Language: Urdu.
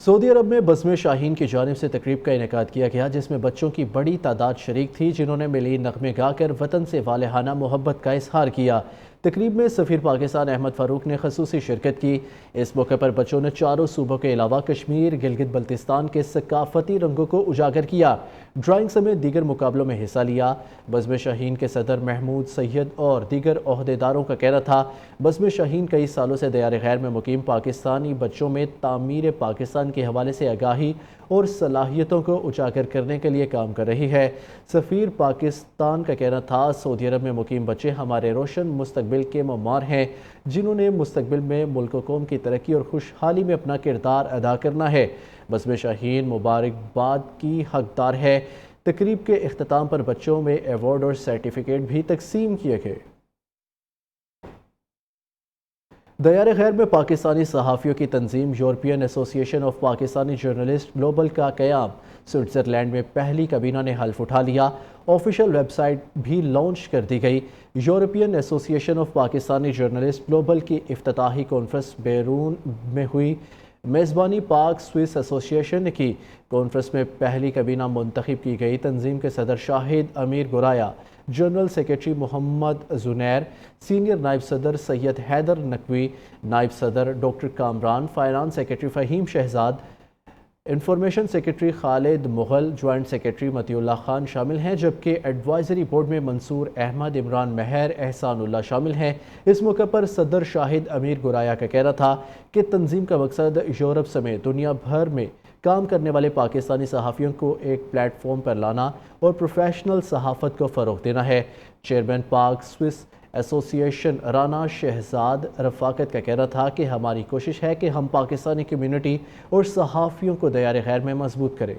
سعودی عرب میں بزم شاہین کی جانب سے تقریب کا انعقاد کیا گیا جس میں بچوں کی بڑی تعداد شریک تھی جنہوں نے ملی نغمے گا کر وطن سے والہانہ محبت کا اظہار کیا۔ تقریب میں سفیر پاکستان احمد فاروق نے خصوصی شرکت کی۔ اس موقع پر بچوں نے چاروں صوبوں کے علاوہ کشمیر، گلگت بلتستان کے ثقافتی رنگوں کو اجاگر کیا۔ ڈرائنگ سمیت دیگر مقابلوں میں حصہ لیا۔ بزم شاہین کے صدر محمود سید اور دیگر عہدیداروں کا کہنا تھا بزم شاہین کئی سالوں سے دیار غیر میں مقیم پاکستانی بچوں میں تعمیر پاکستان کے حوالے سے آگاہی اور صلاحیتوں کو اجاگر کرنے کے لیے کام کر رہی ہے۔ سفیر پاکستان کا کہنا تھا سعودی عرب میں مقیم بچے ہمارے روشن مستقبل کے معمار ہیں جنہوں نے مستقبل میں ملک و قوم کی ترقی اور خوشحالی میں اپنا کردار ادا کرنا ہے۔ بزم شاہین مبارکباد کی حقدار ہے۔ تقریب کے اختتام پر بچوں میں ایوارڈ اور سرٹیفکیٹ بھی تقسیم کیے گئے۔ دیار غیر میں پاکستانی صحافیوں کی تنظیم یورپین ایسوسی ایشن آف پاکستانی جرنلسٹ گلوبل کا قیام۔ سوئٹزرلینڈ میں پہلی کابینہ نے حلف اٹھا لیا۔ آفیشیل ویب سائٹ بھی لانچ کر دی گئی۔ یورپین ایسوسی ایشن آف پاکستانی جرنلسٹ گلوبل کی افتتاحی کانفرنس بیرون میں ہوئی۔ میزبانی پاک سوئس ایسوسی ایشن نے کی۔ کانفرنس میں پہلی کابینہ منتخب کی گئی۔ تنظیم کے صدر Shahid Amir Garaya, general secretary Muhammad Zunair, senior نائب صدر سید حیدر نقوی، نائب صدر doctor Kamran, finance secretary Faheem Shahzad, information secretary Khalid Mughal, joint secretary Matiullah Khan شامل ہیں، جبکہ ایڈوائزری بورڈ میں منصور احمد، عمران مہر، احسان اللہ شامل ہیں۔ اس موقع پر صدر شاہد امیر گرایا کا کہنا تھا کہ تنظیم کا مقصد یورپ سمیت دنیا بھر میں کام کرنے والے پاکستانی صحافیوں کو ایک پلیٹ فارم پر لانا اور پروفیشنل صحافت کو فروغ دینا ہے۔ چیئرمین پاک سوئس ایسوسی ایشن رانا شہزاد رفاقت کا کہنا تھا کہ ہماری کوشش ہے کہ ہم پاکستانی کمیونٹی اور صحافیوں کو دیار غیر میں مضبوط کریں۔